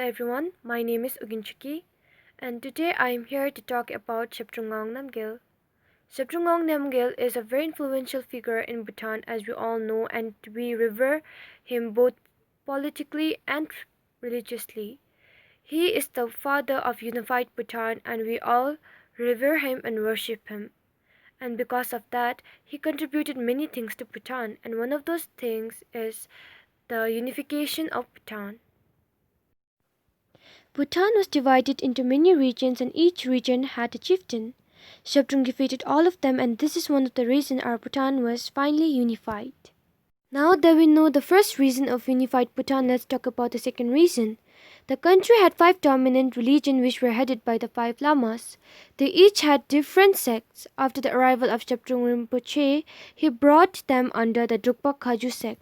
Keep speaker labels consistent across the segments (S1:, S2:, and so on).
S1: everyone, my name is Ugyen, and today I am here to talk about Zhabdrung Ngawang Namgyal. Zhabdrung Ngawang Namgyal is a very influential figure in Bhutan, as we all know, and we revere him both politically and religiously. He is the father of unified Bhutan, and we all revere him and worship him. And because of that, he contributed many things to Bhutan, and one of those things is the unification of Bhutan. Bhutan was divided into many regions and each region had a chieftain. Zhabdrung defeated all of them, and this is one of the reasons our Bhutan was finally unified. Now that we know the first reason of unified Bhutan, let's talk about the second reason. The country had 5 dominant religions which were headed by the 5 lamas. They each had different sects. After the arrival of Zhabdrung Rinpoche, he brought them under the Drukpa Khaju sect.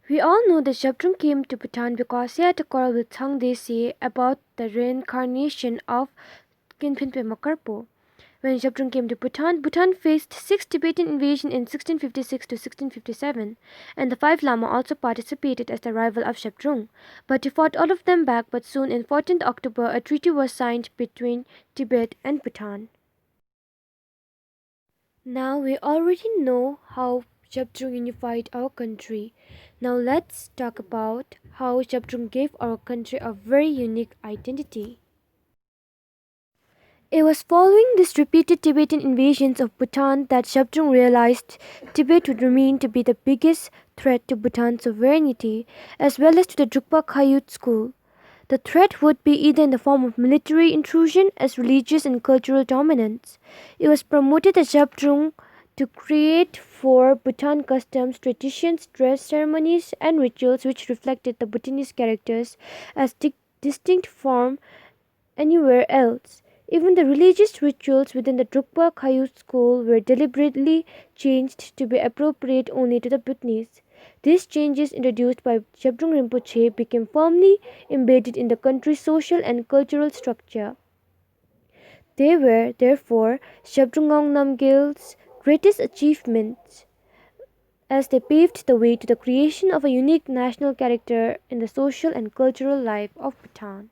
S1: We all know that Zhabdrung came to Bhutan because he had a quarrel with Thangdesi about the reincarnation of Kinpinpe Makarpo. When Zhabdrung came to Bhutan, Bhutan faced 6 Tibetan invasions in 1656 to 1657, and the 5 Lama also participated as the rival of Zhabdrung, but he fought all of them back. But soon, in 14th October, a treaty was signed between Tibet and Bhutan. Now we already know how Zhabdrung unified our country. Now let's talk about how Zhabdrung gave our country a very unique identity. It was following these repeated Tibetan invasions of Bhutan that Zhabdrung realized Tibet would remain to be the biggest threat to Bhutan's sovereignty, as well as to the Drukpa Khayut school. The threat would be either in the form of military intrusion as religious and cultural dominance. It was promoted as Zhabdrung to create for Bhutan customs, traditions, dress ceremonies, and rituals which reflected the Bhutanese characters as distinct from anywhere else. Even the religious rituals within the Drukpa Khayut school were deliberately changed to be appropriate only to the Bhutanese. These changes introduced by Zhabdrung Rinpoche became firmly embedded in the country's social and cultural structure. They were, therefore, Zhabdrung Ngawang Namgyal's greatest achievements, as they paved the way to the creation of a unique national character in the social and cultural life of Bhutan.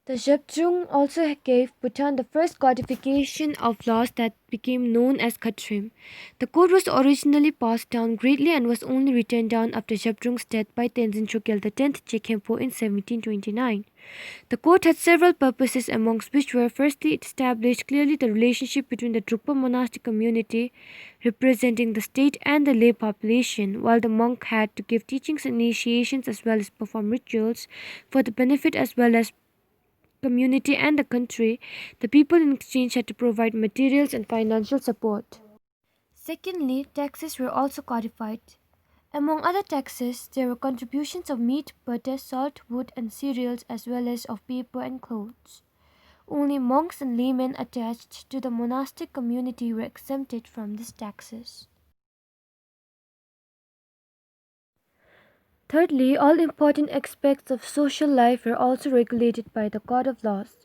S1: The Zhabdrung also gave Bhutan the first codification of laws that became known as Khatrim. The code was originally passed down greatly and was only written down after Zhabdrung's death by Tenzin Chogyal X Chekhenpo in 1729. The code had several purposes, amongst which were firstly it established clearly the relationship between the Drukpa monastic community, representing the state, and the lay population, while the monk had to give teachings and initiations as well as perform rituals for the benefit as well as community and the country. The people in exchange had to provide materials and financial support. Secondly, taxes were also codified. Among other taxes, there were contributions of meat, butter, salt, wood, and cereals, as well as of paper and clothes. Only monks and laymen attached to the monastic community were exempted from these taxes. Thirdly, all important aspects of social life were also regulated by the Code of Laws.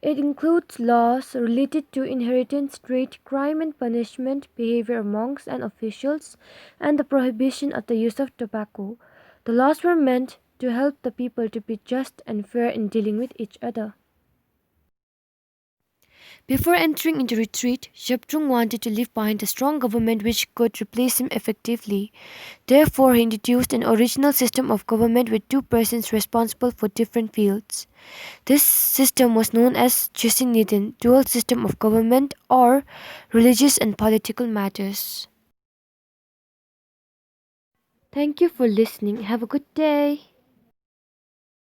S1: It includes laws related to inheritance, trade, crime and punishment, behaviour of monks and officials, and the prohibition of the use of tobacco. The laws were meant to help the people to be just and fair in dealing with each other. Before entering into retreat, Zhabdrung wanted to leave behind a strong government which could replace him effectively. Therefore, he introduced an original system of government with 2 persons responsible for different fields. This system was known as Choesi Nyiden, dual system of government, or religious and political matters. Thank you for listening. Have a good day.